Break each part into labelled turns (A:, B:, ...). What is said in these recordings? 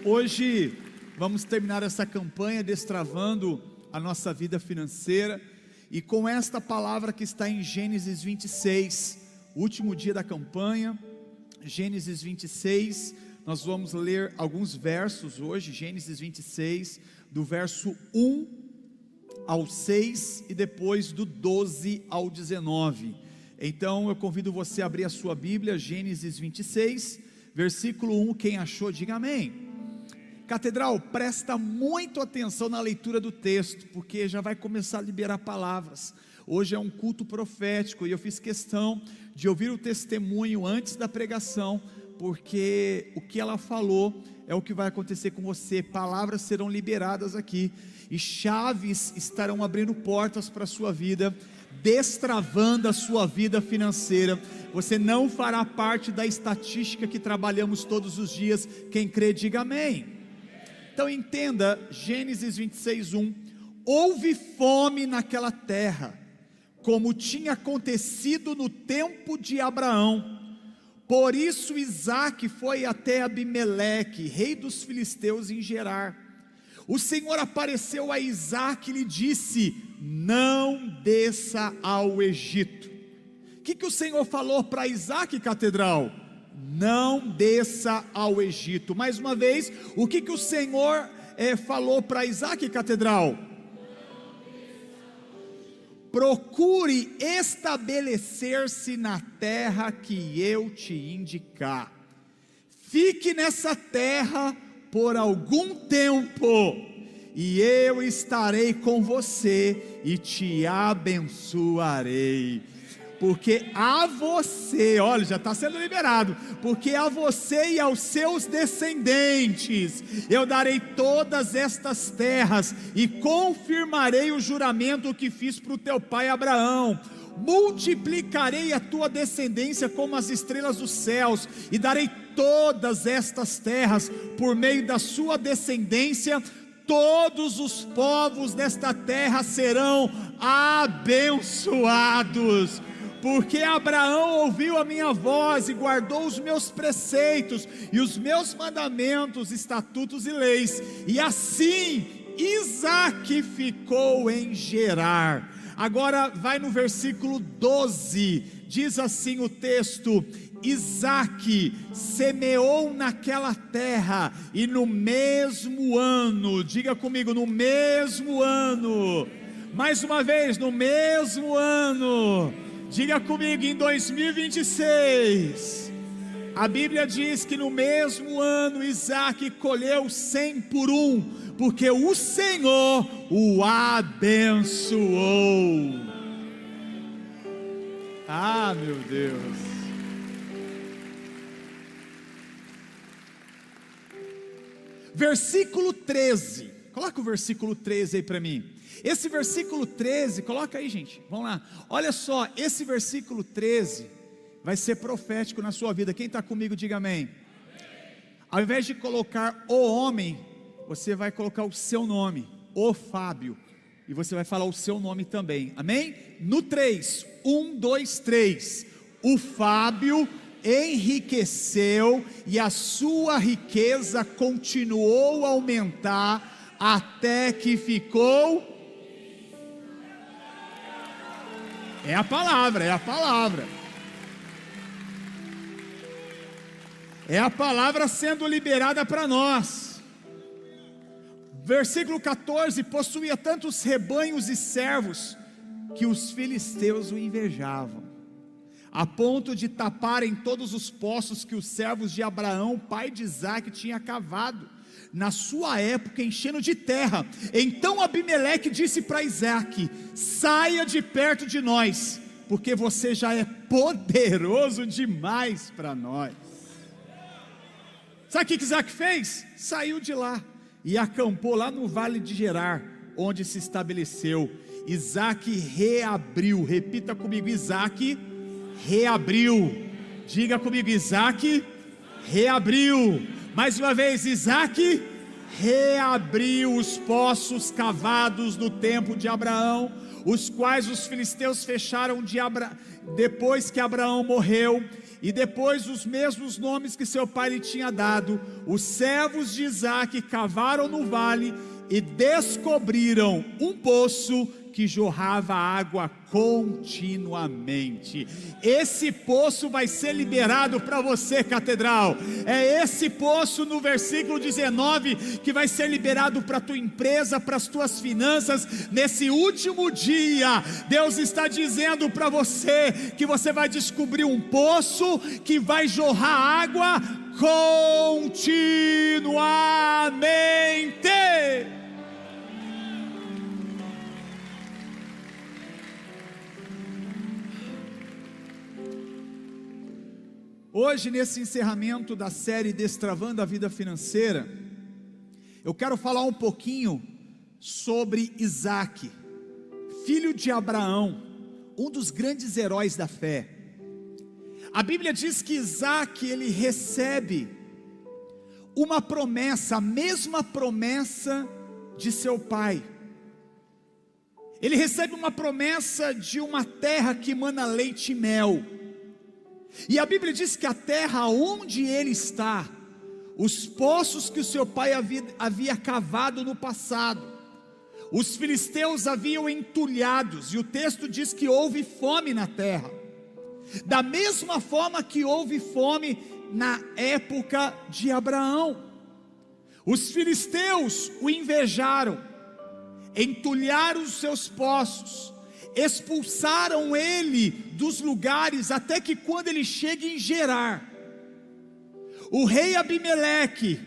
A: Hoje vamos terminar essa campanha destravando a nossa vida financeira, e com esta palavra que está em Gênesis 26, último dia da campanha. Gênesis 26, nós vamos ler alguns versos hoje. Gênesis 26, do verso 1 ao 6 e depois do 12 ao 19. Então eu convido você a abrir a sua Bíblia, Gênesis 26, versículo 1, quem achou diga amém. Catedral, presta muito atenção na leitura do texto, porque já vai começar a liberar palavras. Hoje é um culto profético, e eu fiz questão de ouvir o testemunho antes da pregação, porque o que ela falou é o que vai acontecer com você. Palavras serão liberadas aqui, e chaves estarão abrindo portas para a sua vida, destravando a sua vida financeira. Você não fará parte da estatística que trabalhamos todos os dias. Quem crê diga amém. Então entenda, Gênesis 26, 1, houve fome naquela terra, como tinha acontecido no tempo de Abraão. Por isso Isaque foi até Abimeleque, rei dos filisteus, em Gerar. O Senhor apareceu a Isaque e lhe disse: não desça ao Egito. O que o Senhor falou para Isaque, catedral? Não desça ao Egito. Mais uma vez, o que o Senhor falou para Isaque, catedral? Procure estabelecer-se na terra que eu te indicar. Fique nessa terra por algum tempo, e eu estarei com você e te abençoarei. Porque a você, olha, já está sendo liberado, porque a você e aos seus descendentes eu darei todas estas terras, e confirmarei o juramento que fiz para o teu pai Abraão. Multiplicarei a tua descendência como as estrelas dos céus, e darei todas estas terras por meio da sua descendência. Todos os povos desta terra serão abençoados, porque Abraão ouviu a minha voz e guardou os meus preceitos e os meus mandamentos, estatutos e leis. E assim Isaque ficou em Gerar. Agora vai no versículo 12, diz assim o texto: Isaque semeou naquela terra, e no mesmo ano, diga comigo, no mesmo ano, mais uma vez, no mesmo ano, diga comigo, em 2026, a Bíblia diz que no mesmo ano Isaque colheu 100 por 1, porque o Senhor o abençoou. Ah, meu Deus. Versículo 13, coloca o versículo 13 aí para mim. Esse versículo 13, coloca aí, gente, vamos lá. Olha só, esse versículo 13 vai ser profético na sua vida. Quem está comigo, diga amém. Ao invés de colocar o homem, você vai colocar o seu nome, o Fábio, e você vai falar o seu nome também, amém? No 3, 1, 2, 3, o Fábio enriqueceu, e a sua riqueza continuou a aumentar, até que ficou... É a palavra, é a palavra. É a palavra sendo liberada para nós. Versículo 14: possuía tantos rebanhos e servos, que os filisteus o invejavam, a ponto de taparem todos os poços que os servos de Abraão, pai de Isaque, tinha cavado na sua época, enchendo de terra. Então Abimeleque disse para Isaque: saia de perto de nós, porque você já é poderoso demais para nós. Sabe o que Isaque fez? Saiu de lá e acampou lá no vale de Gerar, onde se estabeleceu. Isaque reabriu, repita comigo, Isaque reabriu. Diga comigo, Isaque reabriu. Mais uma vez, Isaque reabriu os poços cavados no tempo de Abraão, os quais os filisteus fecharam depois que Abraão morreu. e depois os mesmos nomes que seu pai lhe tinha dado, os servos de Isaque cavaram no vale e descobriram um poço que jorrava água continuamente. Esse poço vai ser liberado para você, Catedral. É esse poço no versículo 19 que vai ser liberado para a tua empresa, para as tuas finanças. Nesse último dia, Deus está dizendo para você que você vai descobrir um poço que vai jorrar água continuamente. Hoje, nesse encerramento da série Destravando a Vida Financeira, eu quero falar um pouquinho sobre Isaque, filho de Abraão, um dos grandes heróis da fé. A Bíblia diz que Isaque, ele recebe uma promessa, a mesma promessa de seu pai. Ele recebe uma promessa de uma terra que emana leite e mel. E a Bíblia diz que a terra onde ele está, os poços que o seu pai havia cavado no passado, os filisteus haviam entulhados, e o texto diz que houve fome na terra, da mesma forma que houve fome na época de Abraão. Os filisteus o invejaram, entulharam os seus poços, expulsaram ele dos lugares, até que quando ele chega em Gerar, o rei Abimeleque,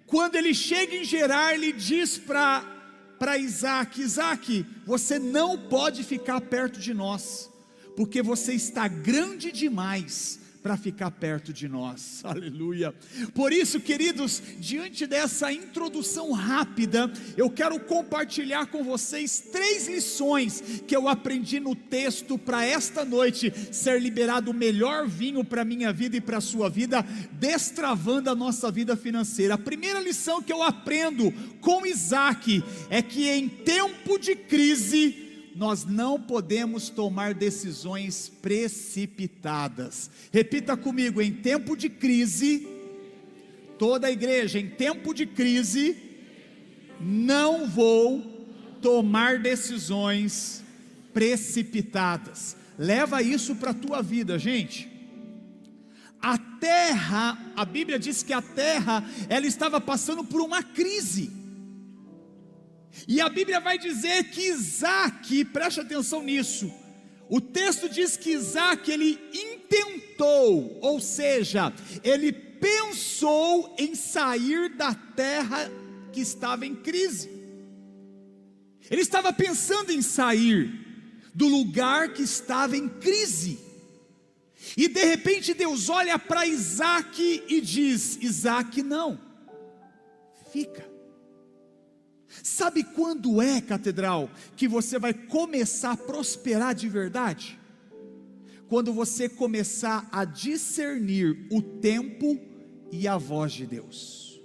A: quando ele chega em Gerar, ele diz para Isaque: Isaque, você não pode ficar perto de nós, porque você está grande demais para ficar perto de nós. Aleluia. Por isso, queridos, diante dessa introdução rápida, eu quero compartilhar com vocês 3 lições que eu aprendi no texto para esta noite ser liberado o melhor vinho para a minha vida e para a sua vida, destravando a nossa vida financeira. A primeira lição que eu aprendo com Isaque é que em tempo de crise nós não podemos tomar decisões precipitadas. Repita comigo: em tempo de crise, toda a igreja, em tempo de crise, não vou tomar decisões precipitadas. Leva isso para a tua vida, gente. A terra, a Bíblia diz que a terra, ela estava passando por uma crise. E a Bíblia vai dizer que Isaque, preste atenção nisso, o texto diz que Isaque, ele intentou, ou seja, ele pensou em sair da terra que estava em crise. Ele estava pensando em sair do lugar que estava em crise. E de repente Deus olha para Isaque e diz: Isaque, não, fica. Sabe quando é, Catedral, que você vai começar a prosperar de verdade? Quando você começar a discernir o tempo e a voz de Deus.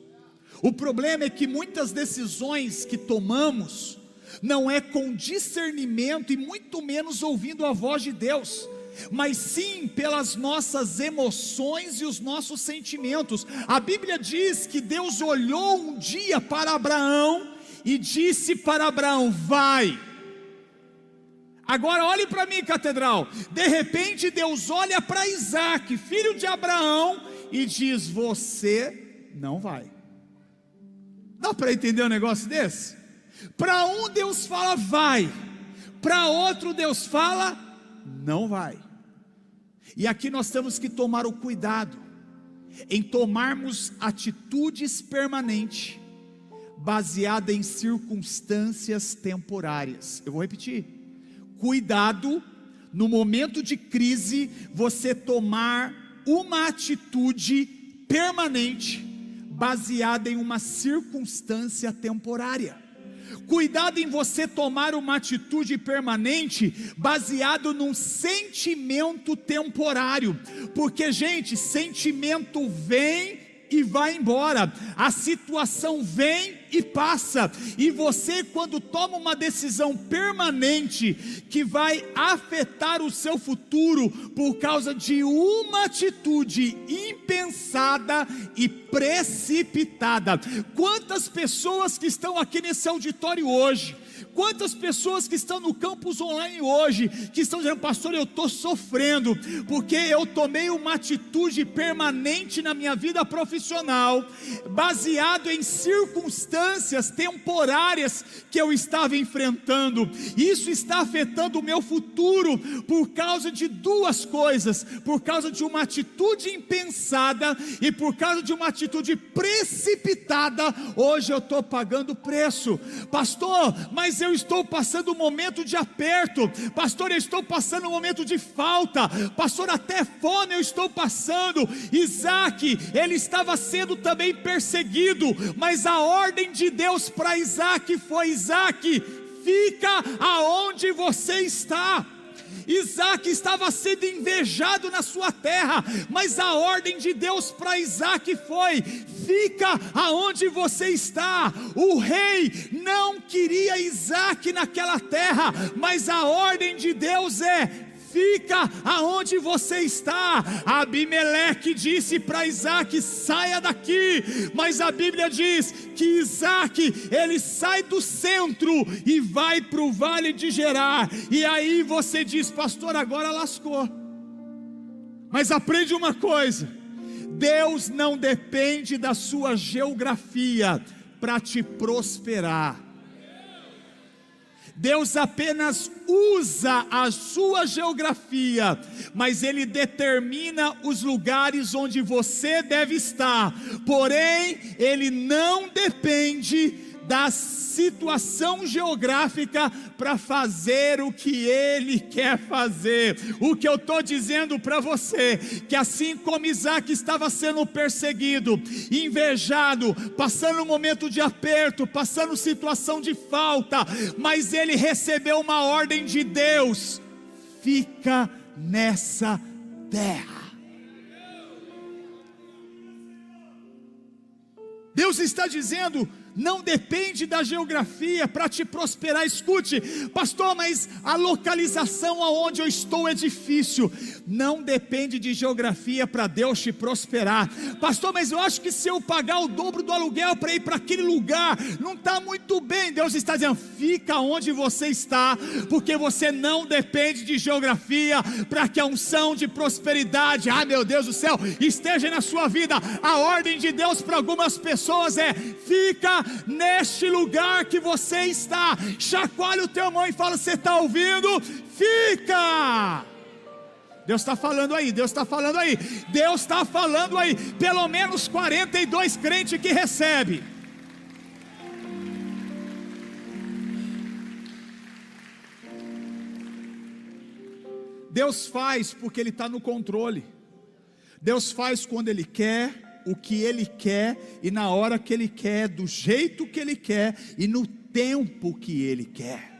A: O problema é que muitas decisões que tomamos não é com discernimento e muito menos ouvindo a voz de Deus, mas sim pelas nossas emoções e os nossos sentimentos. A Bíblia diz que Deus olhou um dia para Abraão e disse para Abraão: vai. Agora olhe para mim, Catedral. De repente Deus olha para Isaque, filho de Abraão, e diz: você não vai. Dá para entender um negócio desse? Para um Deus fala vai, para outro Deus fala não vai. E aqui nós temos que tomar o cuidado em tomarmos atitudes permanentes baseada em circunstâncias temporárias. Eu vou repetir: cuidado no momento de crise você tomar uma atitude permanente baseada em uma circunstância temporária. Cuidado em você tomar uma atitude permanente baseado num sentimento temporário, porque, gente, sentimento vem e vai embora, a situação vem e passa. E você, quando toma uma decisão permanente que vai afetar o seu futuro por causa de uma atitude impensada e precipitada. Quantas pessoas que estão aqui nesse auditório hoje, quantas pessoas que estão no campus online hoje, que estão dizendo: pastor, eu estou sofrendo, porque eu tomei uma atitude permanente na minha vida profissional, baseado em circunstâncias temporárias que eu estava enfrentando. Isso está afetando o meu futuro, por causa de duas coisas: por causa de uma atitude impensada, e por causa de uma atitude precipitada. Hoje eu estou pagando preço. Pastor, mas eu estou passando um momento de aperto. Pastor, eu estou passando um momento de falta. Pastor, até fome eu estou passando. Isaac, ele estava sendo também perseguido, mas a ordem de Deus para Isaac foi: Isaac, fica aonde você está. Isaac estava sendo invejado na sua terra, mas a ordem de Deus para Isaac foi: fica aonde você está. O rei não queria Isaac naquela terra, mas a ordem de Deus é: fica aonde você está. Abimeleque disse para Isaac: saia daqui. Mas a Bíblia diz que Isaac, ele sai do centro e vai para o vale de Gerar. E aí você diz: pastor, agora lascou. Mas aprende uma coisa: Deus não depende da sua geografia para te prosperar. Deus apenas usa a sua geografia, mas Ele determina os lugares onde você deve estar. Porém, Ele não depende da situação geográfica para fazer o que Ele quer fazer. O que eu estou dizendo para você, que assim como Isaac estava sendo perseguido, invejado, passando um momento de aperto, passando situação de falta, mas ele recebeu uma ordem de Deus: fica nessa terra. Deus está dizendo: não depende da geografia para te prosperar. Escute, pastor, mas a localização aonde eu estou é difícil. Não depende de geografia para Deus te prosperar. Pastor, mas eu acho que se eu pagar o dobro do aluguel para ir para aquele lugar, não está muito bem. Deus está dizendo: fica onde você está, porque você não depende de geografia para que a unção de prosperidade, meu Deus do céu, esteja na sua vida. A ordem de Deus para algumas pessoas é: fica neste lugar que você está. Chacoalha o teu irmão e fala: você está ouvindo? Fica. Deus está falando aí, Deus está falando aí, Deus está falando aí. Pelo menos 42 crentes que recebe. Deus faz porque Ele está no controle. Deus faz quando Ele quer, o que Ele quer, e na hora que Ele quer, do jeito que Ele quer, e no tempo que Ele quer.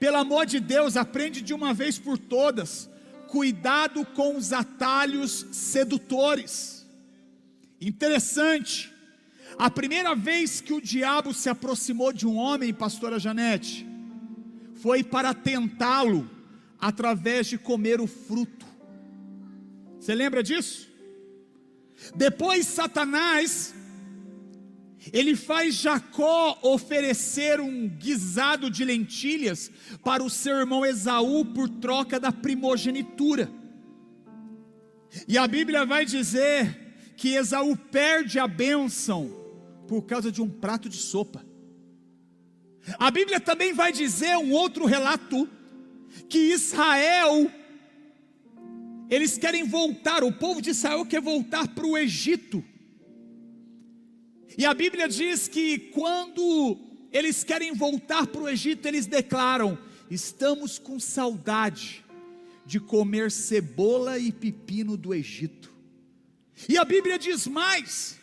A: Pelo amor de Deus, aprende de uma vez por todas: cuidado com os atalhos sedutores. Interessante, a primeira vez que o diabo se aproximou de um homem, pastora Janete, foi para tentá-lo através de comer o fruto. Você lembra disso? Depois Satanás, ele faz Jacó oferecer um guisado de lentilhas para o seu irmão Esaú por troca da primogenitura. E a Bíblia vai dizer que Esaú perde a bênção por causa de um prato de sopa. A Bíblia também vai dizer, um outro relato, que Israel, eles querem voltar, o povo de Israel quer voltar para o Egito. E a Bíblia diz que quando eles querem voltar para o Egito, eles declaram: estamos com saudade de comer cebola e pepino do Egito. E a Bíblia diz mais,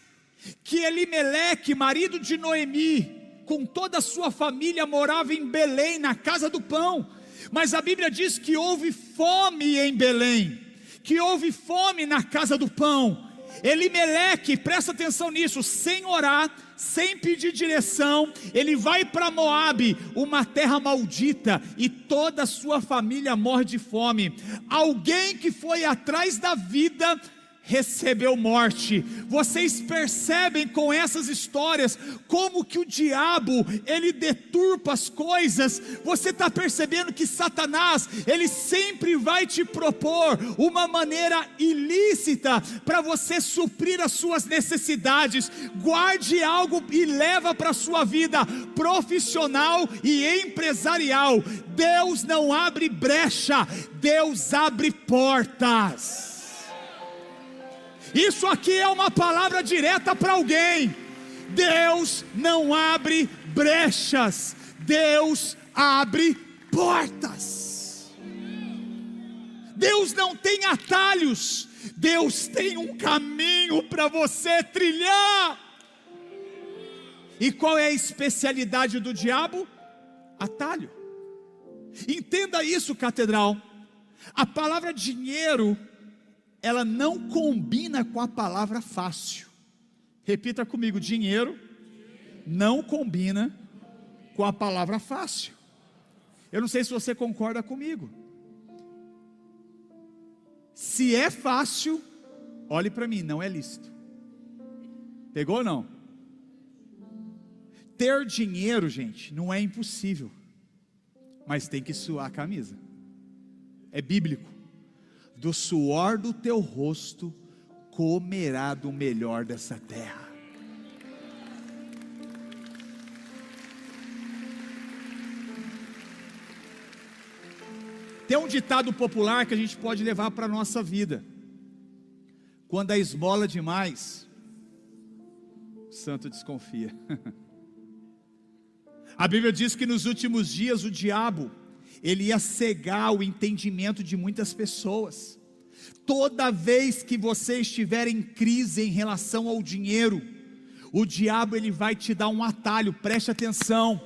A: que Elimeleque, marido de Noemi, com toda a sua família, morava em Belém, na casa do pão. Mas a Bíblia diz que houve fome em Belém, que houve fome na casa do pão. Elimeleque, presta atenção nisso, sem orar, sem pedir direção, ele vai para Moabe, uma terra maldita, e toda a sua família morre de fome. Alguém que foi atrás da vida recebeu morte. Vocês percebem com essas histórias como que o diabo, ele deturpa as coisas. Você está percebendo que Satanás, ele sempre vai te propor uma maneira ilícita para você suprir as suas necessidades. Guarde algo e leva para a sua vida profissional e empresarial. Deus não abre brecha, Deus abre portas. Isso aqui é uma palavra direta para alguém. Deus não abre brechas, Deus abre portas. Deus não tem atalhos, Deus tem um caminho para você trilhar. E qual é a especialidade do diabo? Atalho. Entenda isso, catedral. A palavra dinheiro, ela não combina com a palavra fácil. Repita comigo: dinheiro não combina com a palavra fácil. Eu não sei se você concorda comigo. Se é fácil, olhe para mim, não é lícito. Pegou ou não? Ter dinheiro, gente, não é impossível, mas tem que suar a camisa. É bíblico. Do suor do teu rosto comerá do melhor dessa terra. Tem um ditado popular que a gente pode levar para a nossa vida: quando a esmola demais, o santo desconfia. A Bíblia diz que nos últimos dias o diabo, ele ia cegar o entendimento de muitas pessoas. Toda vez que você estiver em crise em relação ao dinheiro, o diabo, ele vai te dar um atalho. Preste atenção.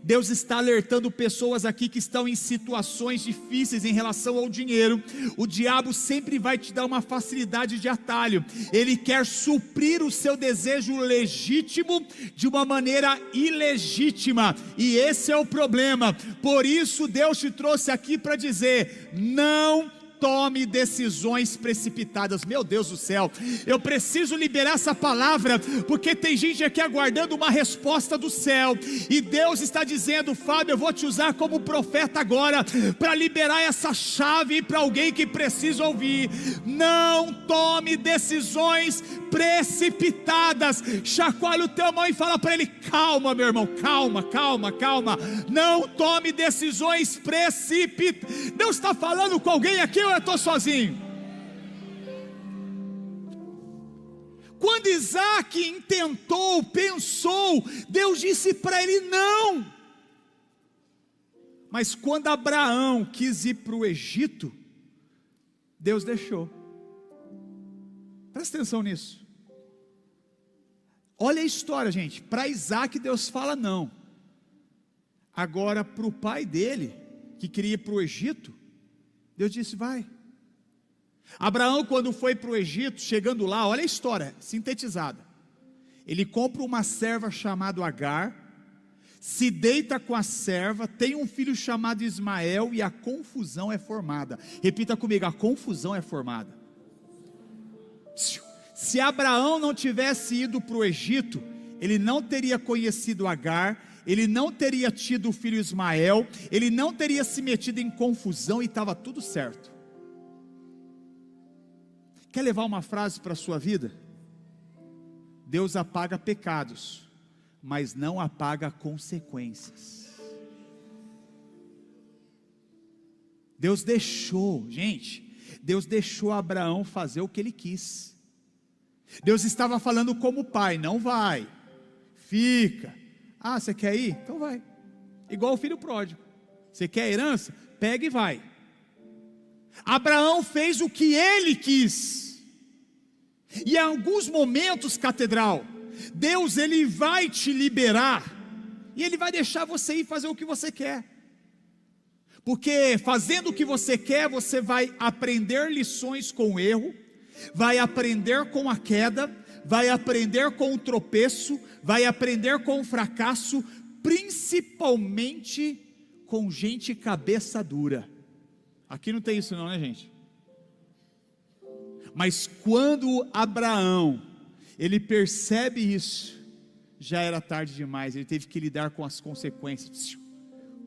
A: Deus está alertando pessoas aqui que estão em situações difíceis em relação ao dinheiro. O diabo sempre vai te dar uma facilidade de atalho. Ele quer suprir o seu desejo legítimo de uma maneira ilegítima, e esse é o problema. Por isso Deus te trouxe aqui para dizer: não tome decisões precipitadas. Meu Deus do céu, eu preciso liberar essa palavra, porque tem gente aqui aguardando uma resposta do céu, e Deus está dizendo: Fábio, eu vou te usar como profeta agora, para liberar essa chave para alguém que precisa ouvir. Não tome decisões precipitadas. Chacoalha o teu mão e fala para ele: calma, meu irmão, calma, calma, calma. Não tome decisões precipitadas. Deus está falando com alguém aqui, ou eu estou sozinho? Quando Isaac intentou, pensou, Deus disse para ele não. Mas quando Abraão quis ir para o Egito, Deus deixou. Presta atenção nisso. Olha a história, gente. Para Isaac Deus fala não. Agora para o pai dele, que queria ir para o Egito, Deus disse: vai. Abraão, quando foi para o Egito, chegando lá, olha a história sintetizada. Ele compra uma serva chamada Agar, se deita com a serva, tem um filho chamado Ismael, e a confusão é formada. Repita comigo: a confusão é formada. Se Abraão não tivesse ido para o Egito, ele não teria conhecido Agar, ele não teria tido o filho Ismael, ele não teria se metido em confusão, e estava tudo certo. Quer levar uma frase para a sua vida? Deus apaga pecados, mas não apaga consequências. Deus deixou, gente, Deus deixou Abraão fazer o que ele quis. Deus estava falando como pai: não vai, fica. Ah, você quer ir? Então vai. Igual o filho pródigo. Você quer herança? Pega e vai. Abraão fez o que ele quis. E em alguns momentos, catedral, Deus, ele vai te liberar, e ele vai deixar você ir fazer o que você quer. Porque fazendo o que você quer, você vai aprender lições com o erro, vai aprender com a queda, vai aprender com o tropeço, vai aprender com o fracasso, principalmente com gente cabeça dura. Aqui não tem isso não, né, gente? Mas quando Abraão, ele percebe isso, já era tarde demais, ele teve que lidar com as consequências.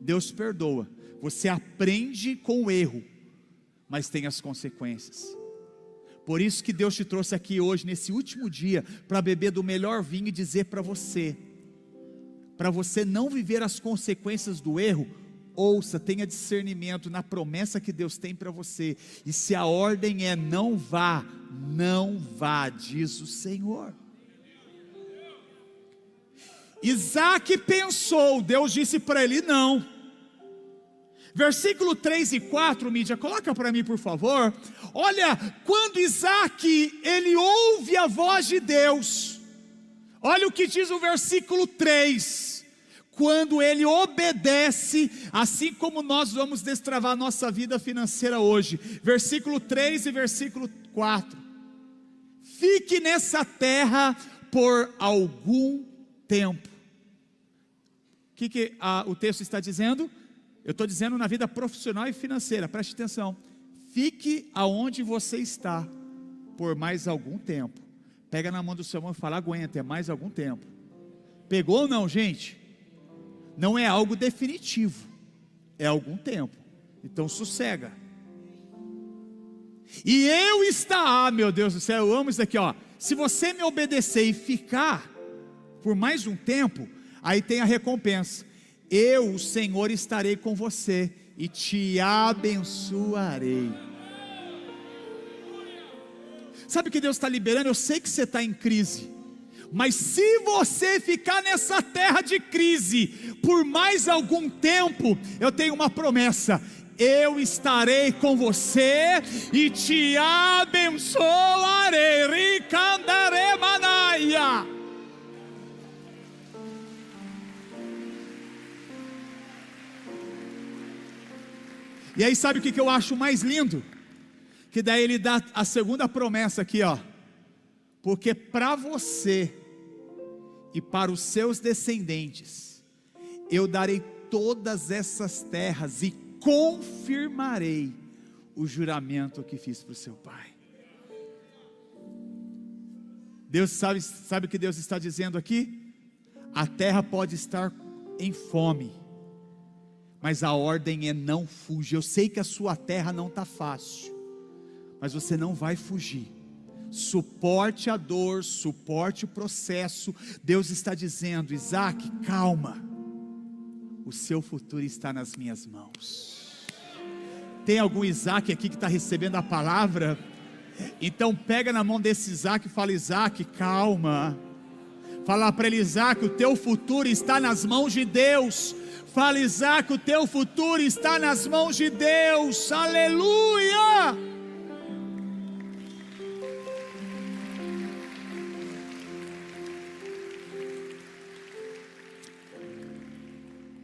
A: Deus perdoa, você aprende com o erro, mas tem as consequências. Por isso que Deus te trouxe aqui hoje, nesse último dia, para beber do melhor vinho e dizer para você não viver as consequências do erro, ouça, tenha discernimento na promessa que Deus tem para você, e se a ordem é não vá, diz o Senhor. Isaac pensou, Deus disse para ele não. Versículo 3 e 4, mídia, coloca para mim por favor. Olha, quando Isaac, ele ouve a voz de Deus, olha o que diz o versículo 3, quando ele obedece, assim como nós vamos destravar nossa vida financeira hoje, versículo 3 e versículo 4, fique nessa terra por algum tempo. O que o texto está dizendo? Eu estou dizendo na vida profissional e financeira, preste atenção. Fique aonde você está por mais algum tempo. Pega na mão do seu irmão e fala, aguenta, é mais algum tempo. Pegou ou não, gente? Não é algo definitivo, é algum tempo. Então sossega. E eu estar, meu Deus do céu, eu amo isso aqui, ó. Se você me obedecer e ficar por mais um tempo, aí tem a recompensa. Eu, o Senhor, estarei com você e te abençoarei. Sabe o que Deus está liberando? Eu sei que você está em crise, mas se você ficar nessa terra de crise por mais algum tempo, eu tenho uma promessa: eu estarei com você e te abençoarei. Ricandare manaia. E aí sabe o que eu acho mais lindo? Que daí ele dá a segunda promessa aqui, ó. Porque para você e para os seus descendentes, eu darei todas essas terras e confirmarei o juramento que fiz para o seu pai. Deus sabe o que Deus está dizendo aqui? A terra pode estar em fome, mas a ordem é não fuja. Eu sei que a sua terra não está fácil, mas você não vai fugir. Suporte a dor, suporte o processo. Deus está dizendo, Isaac, calma, o seu futuro está nas minhas mãos. Tem algum Isaac aqui que está recebendo a palavra? Então pega na mão desse Isaac e fala, Isaac, calma. Fala para ele, Isaac, o teu futuro está nas mãos de Deus. Fala, Isaac, o teu futuro está nas mãos de Deus. Aleluia!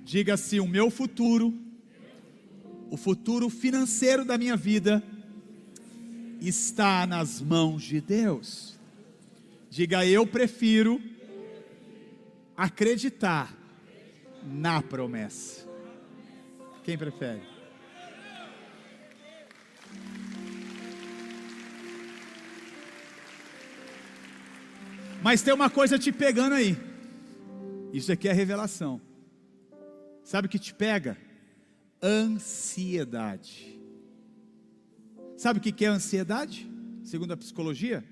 A: Diga assim, o meu futuro, o futuro financeiro da minha vida, está nas mãos de Deus. Diga, eu prefiro acreditar na promessa. Quem prefere? Mas tem uma coisa te pegando aí. Isso aqui é revelação. Sabe o que te pega? Ansiedade. Sabe o que é ansiedade? Segundo a psicologia,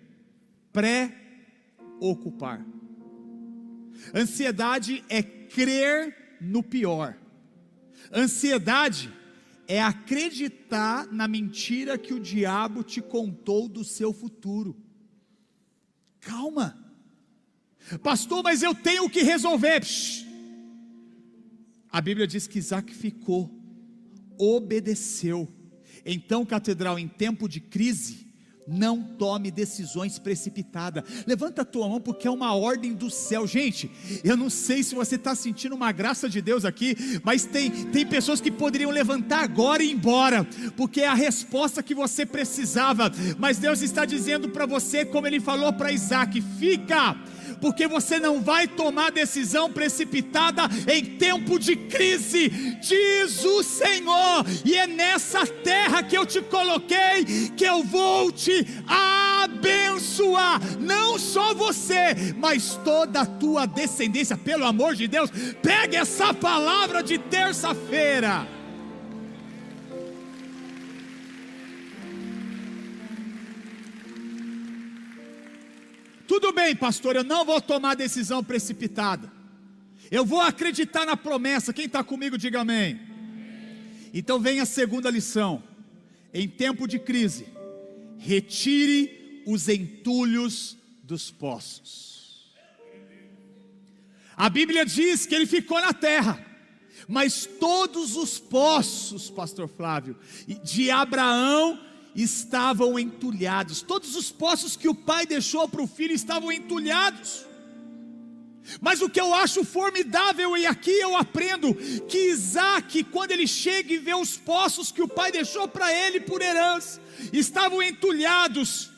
A: pré-ocupar. Ansiedade é crer no pior. Ansiedade é acreditar na mentira que o diabo te contou do seu futuro. Calma, pastor, mas eu tenho que resolver. A Bíblia diz que Isaac ficou, obedeceu. Então, catedral, em tempo de crise, Não tome decisões precipitadas. Levanta a tua mão, porque é uma ordem do céu. Gente, eu não sei se você está sentindo uma graça de Deus aqui, mas tem pessoas que poderiam levantar agora e ir embora, porque é a resposta que você precisava. Mas Deus está dizendo para você, como Ele falou para Isaac: fica, porque você não vai tomar decisão precipitada em tempo de crise, diz o Senhor. E é nessa terra que eu te coloquei, que eu vou te abençoar, não só você, mas toda a tua descendência. Pelo amor de Deus, pegue essa palavra de terça-feira. Tudo bem, pastor, eu não vou tomar decisão precipitada, eu vou acreditar na promessa. Quem está comigo, diga amém. Então vem a segunda lição: em tempo de crise, retire os entulhos dos poços. A Bíblia diz que ele ficou na terra, mas todos os poços, pastor Flávio, de Abraão estavam entulhados. Todos os poços que o pai deixou para o filho estavam entulhados. Mas o que eu acho formidável, e aqui eu aprendo, que Isaac, quando ele chega e vê os poços que o pai deixou para ele por herança, estavam entulhados,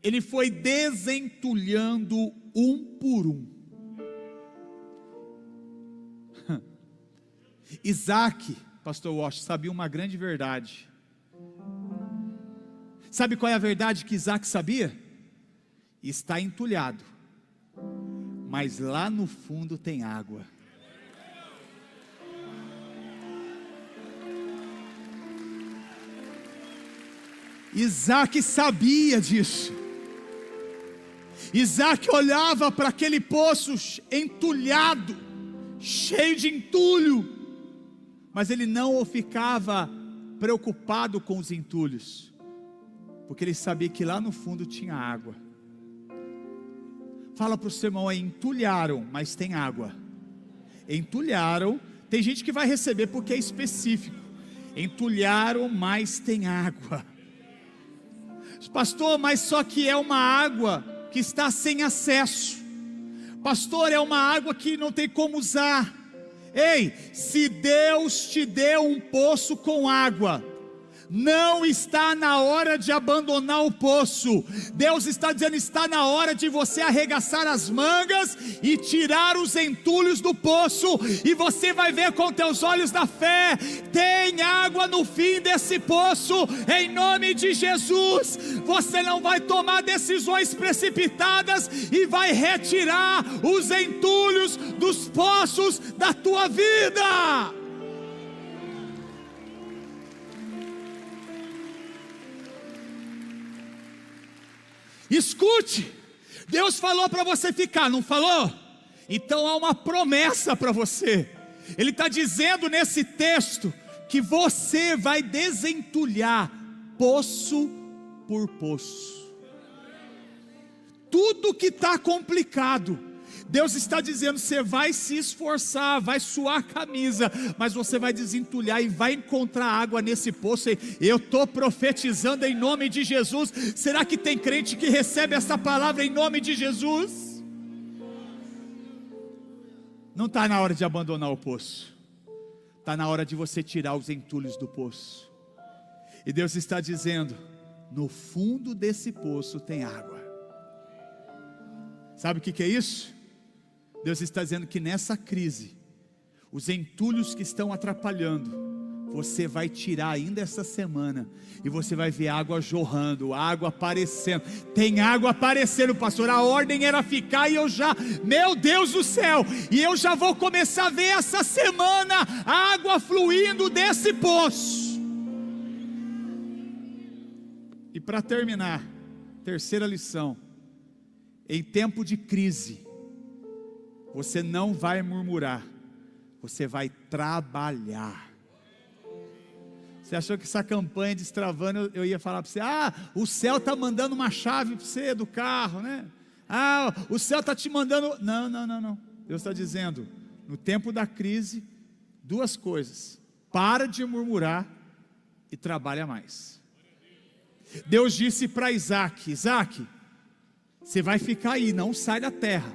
A: ele foi desentulhando um por um. Isaac, pastor Walsh, sabia uma grande verdade. Sabe qual é a verdade que Isaac sabia? Está entulhado, mas lá no fundo tem água. Isaac sabia disso. Isaac olhava para aquele poço entulhado, cheio de entulho, mas ele não ficava preocupado com os entulhos, porque ele sabia que lá no fundo tinha água. Fala para o seu irmão aí: entulharam, mas tem água. Entulharam, tem gente que vai receber porque é específico. Entulharam, mas tem água. Pastor, mas só que é uma água que está sem acesso. Pastor, é uma água que não tem como usar. Ei, se Deus te deu um poço com água, não está na hora de abandonar o poço. Deus está dizendo: está na hora de você arregaçar as mangas e tirar os entulhos do poço, e você vai ver com teus olhos da fé, tem água no fim desse poço, em nome de Jesus. Você não vai tomar decisões precipitadas e vai retirar os entulhos dos poços da tua vida. Escute, Deus falou para você ficar, não falou? Então há uma promessa para você. Ele está dizendo nesse texto que você vai desentulhar poço por poço. Tudo que está complicado, Deus está dizendo: você vai se esforçar, vai suar a camisa, mas você vai desentulhar e vai encontrar água nesse poço. Eu estou profetizando em nome de Jesus. Será que tem crente que recebe essa palavra em nome de Jesus? Não está na hora de abandonar o poço, está na hora de você tirar os entulhos do poço. E Deus está dizendo: no fundo desse poço tem água. Sabe o que é isso? Deus está dizendo que nessa crise, os entulhos que estão atrapalhando, você vai tirar ainda essa semana, e você vai ver água jorrando, água aparecendo. Tem água aparecendo, pastor. A ordem era ficar, e eu já, meu Deus do céu, e eu já vou começar a ver essa semana água fluindo desse poço. E para terminar, terceira lição: em tempo de crise, você não vai murmurar, você vai trabalhar. Você achou que essa campanha destravando, eu ia falar para você: o céu está mandando uma chave para você do carro, né? O céu está te mandando. Não. Deus está dizendo: no tempo da crise, duas coisas: para de murmurar e trabalha mais. Deus disse para Isaac: Isaac, você vai ficar aí, não sai da terra,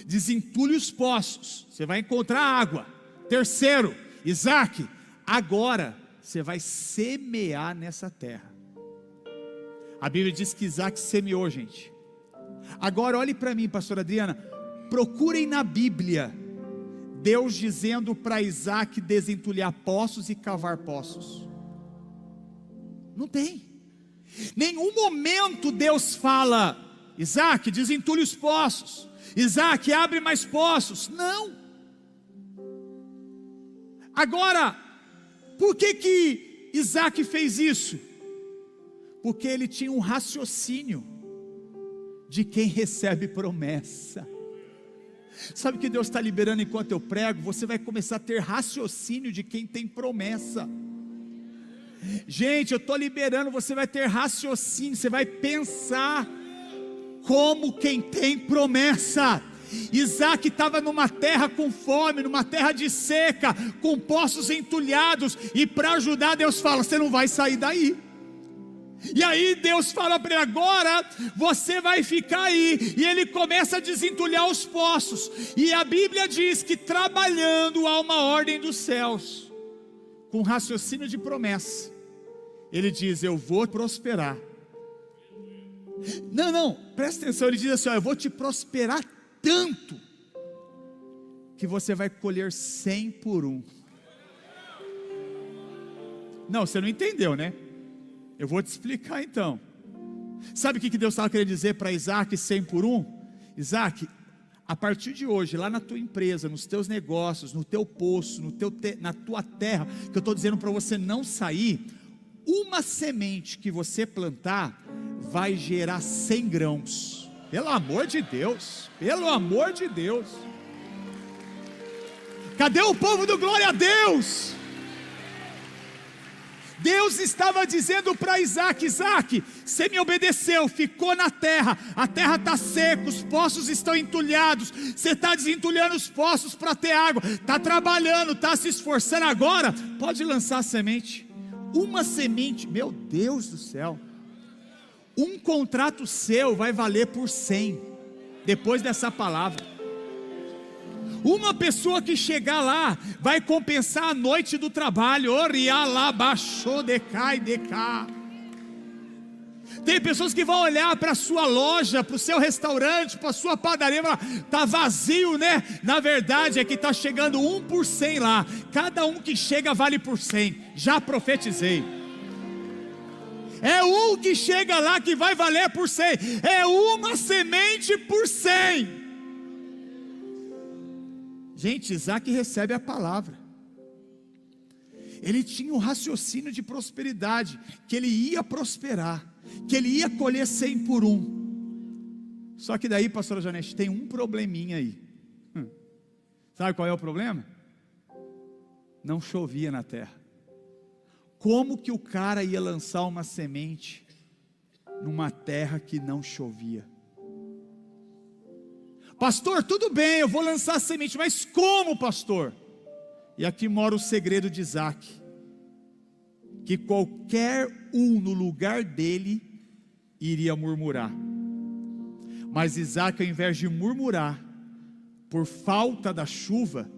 A: desentulhe os poços, você vai encontrar água. Terceiro, Isaac, agora você vai semear nessa terra. A Bíblia diz que Isaac semeou, gente. Agora olhe para mim, pastora Adriana, procurem na Bíblia Deus dizendo para Isaac desentulhar poços e cavar poços. Não tem. Nenhum momento Deus fala: Isaac, desentulhe os poços, Isaac, abre mais poços. Não. Agora, por que Isaac fez isso? Porque ele tinha um raciocínio de quem recebe promessa. Sabe o que Deus está liberando enquanto eu prego? Você vai começar a ter raciocínio de quem tem promessa. Gente, eu estou liberando, você vai ter raciocínio, você vai pensar como quem tem promessa. Isaac estava numa terra com fome, numa terra de seca, com poços entulhados, e para ajudar Deus fala: você não vai sair daí. E aí Deus fala para ele: agora você vai ficar aí. E ele começa a desentulhar os poços. E a Bíblia diz que trabalhando há uma ordem dos céus, com raciocínio de promessa. Ele diz: eu vou prosperar. Não, presta atenção. Ele diz assim: eu vou te prosperar tanto, que você vai colher 100 por 1. Não, você não entendeu, né? Eu vou te explicar então. Sabe o que Deus estava querendo dizer para Isaac, 100 por 1? Isaac, a partir de hoje, lá na tua empresa, nos teus negócios, no teu poço, na tua terra, que eu estou dizendo para você não sair, uma semente que você plantar vai gerar 100 grãos. Pelo amor de Deus, pelo amor de Deus. Cadê o povo do glória a Deus? Deus estava dizendo para Isaac: Isaac, você me obedeceu, ficou na terra, a terra está seca, os poços estão entulhados, você está desentulhando os poços para ter água, está trabalhando, está se esforçando, agora pode lançar a semente. Uma semente, meu Deus do céu, um contrato seu vai valer por 100, depois dessa palavra. Uma pessoa que chegar lá, vai compensar a noite do trabalho. Tem pessoas que vão olhar para a sua loja, para o seu restaurante, para a sua padaria, está vazio, né? Na verdade é que está chegando 1 por 100 lá. Cada um que chega vale por 100, já profetizei. É um que chega lá que vai valer por 100, é uma semente por 100. Gente, Isaac recebe a palavra. Ele tinha um raciocínio de prosperidade, que ele ia prosperar, que ele ia colher 100 por 1. Só que daí, pastora Janete, tem um probleminha aí. Sabe qual é o problema? Não chovia na terra. Como que o cara ia lançar uma semente numa terra que não chovia? Pastor, tudo bem, eu vou lançar a semente, mas como, pastor? E aqui mora o segredo de Isaac: que qualquer um no lugar dele iria murmurar. Mas Isaac, ao invés de murmurar por falta da chuva,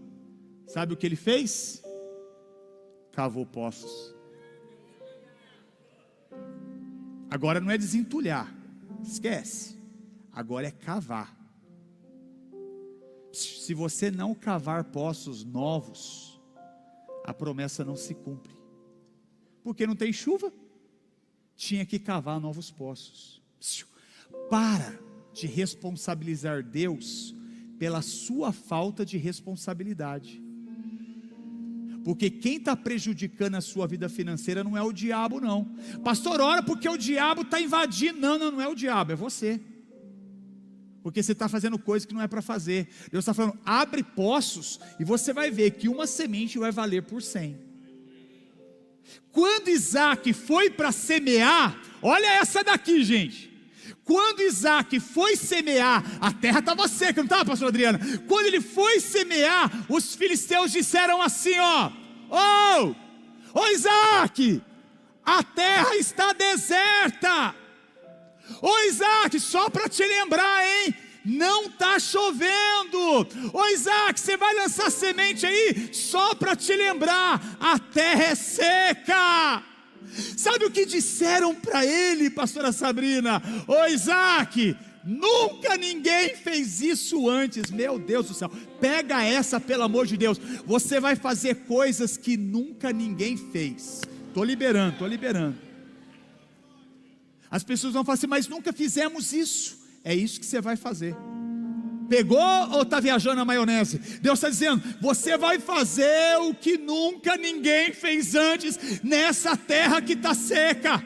A: sabe o que ele fez? Cavou poços. Agora não é desentulhar, esquece, agora é cavar. Se você não cavar poços novos, a promessa não se cumpre, porque não tem chuva. Tinha que cavar novos poços. Para de responsabilizar Deus pela sua falta de responsabilidade, porque quem está prejudicando a sua vida financeira não é o diabo não. Pastor, ora porque o diabo está invadindo. Não é o diabo, é você, porque você está fazendo coisa que não é para fazer. Deus está falando: abre poços, e você vai ver que uma semente vai valer por 100. Quando Isaac foi para semear, olha essa daqui, gente. Quando Isaac foi semear, a terra estava seca, não estava, pastor Adriana? Quando ele foi semear, os filisteus disseram assim: Ô Isaac, a terra está deserta. Ô Isaac, só para te lembrar, hein? Não está chovendo. Ô Isaac, você vai lançar semente aí? Só para te lembrar, a terra é seca. Sabe o que disseram para ele, pastora Sabrina? Ô Isaac, nunca ninguém fez isso antes. Meu Deus do céu, pega essa, pelo amor de Deus. Você vai fazer coisas que nunca ninguém fez. Estou liberando. As pessoas vão falar assim, mas nunca fizemos isso. É isso que você vai fazer. Pegou ou está viajando na maionese? Deus está dizendo, você vai fazer o que nunca ninguém fez antes, nessa terra que está seca.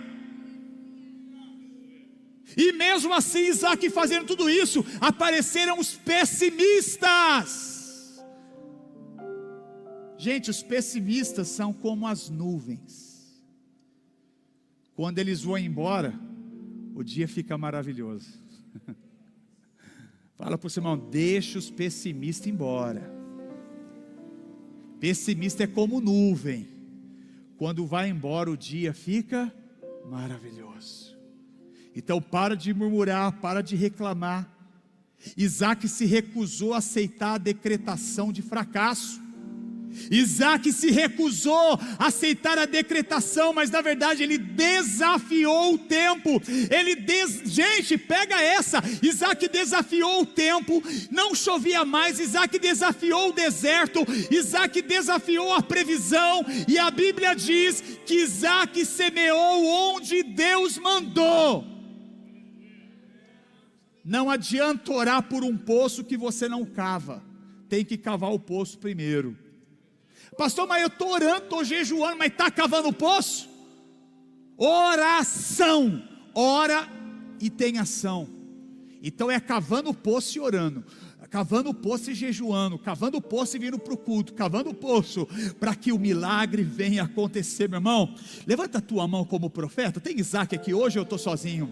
A: E mesmo assim, Isaac fazendo tudo isso, apareceram os pessimistas. Gente, os pessimistas são como as nuvens. Quando eles vão embora, o dia fica maravilhoso. Fala para o seu irmão, deixa os pessimistas embora. Pessimista é como nuvem. Quando vai embora o dia fica maravilhoso. Então para de murmurar, para de reclamar. Isaac se recusou a aceitar a decretação de fracasso. Isaac se recusou a aceitar a decretação, mas na verdade ele desafiou o tempo. Gente, pega essa. Isaac desafiou o tempo, não chovia mais. Isaac desafiou o deserto, Isaac desafiou a previsão. E a Bíblia diz que Isaac semeou onde Deus mandou. Não adianta orar por um poço que você não cava. Tem que cavar o poço primeiro. Pastor, mas eu estou orando, estou jejuando, mas está cavando o poço? Oração. Ora e tem ação. Então é cavando o poço e orando, cavando o poço e jejuando, cavando o poço e vindo para o culto, cavando o poço, para que o milagre venha acontecer. Meu irmão, levanta a tua mão como profeta. Tem Isaac aqui hoje, eu estou sozinho.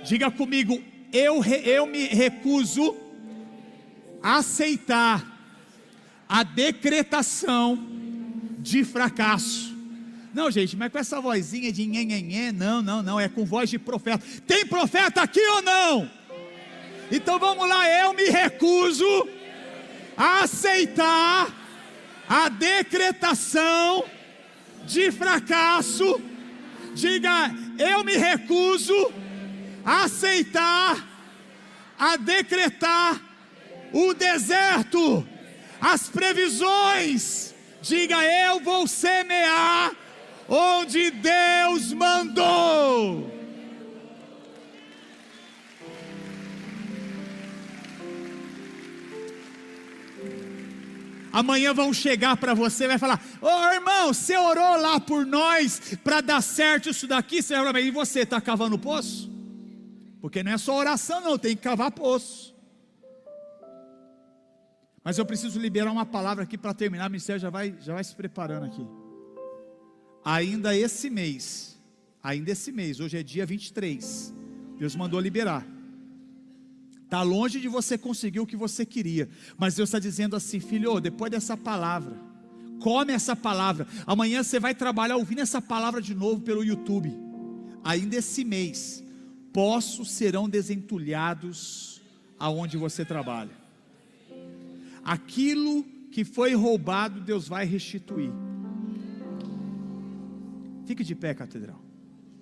A: Diga comigo, eu me recuso a aceitar a decretação de fracasso. Não, gente, mas com essa vozinha de nhenhenhé, não, é com voz de profeta. Tem profeta aqui ou não? Então vamos lá, eu me recuso a aceitar a decretação de fracasso. Diga, eu me recuso a aceitar, a decretar o deserto, as previsões. Diga, eu vou semear onde Deus mandou. Amanhã vão chegar para você e vai falar, ô irmão, você orou lá por nós para dar certo isso daqui? Você vai falar, e você está cavando poço? Porque não é só oração não, tem que cavar poço. Mas eu preciso liberar uma palavra aqui para terminar. O ministério já vai se preparando aqui. Ainda esse mês, hoje é dia 23, Deus mandou liberar. Está longe de você conseguir o que você queria, mas Deus está dizendo assim, filho, depois dessa palavra, come essa palavra. Amanhã você vai trabalhar ouvindo essa palavra de novo pelo YouTube. Ainda esse mês, poços serão desentulhados aonde você trabalha. Aquilo que foi roubado, Deus vai restituir. Fique de pé, catedral.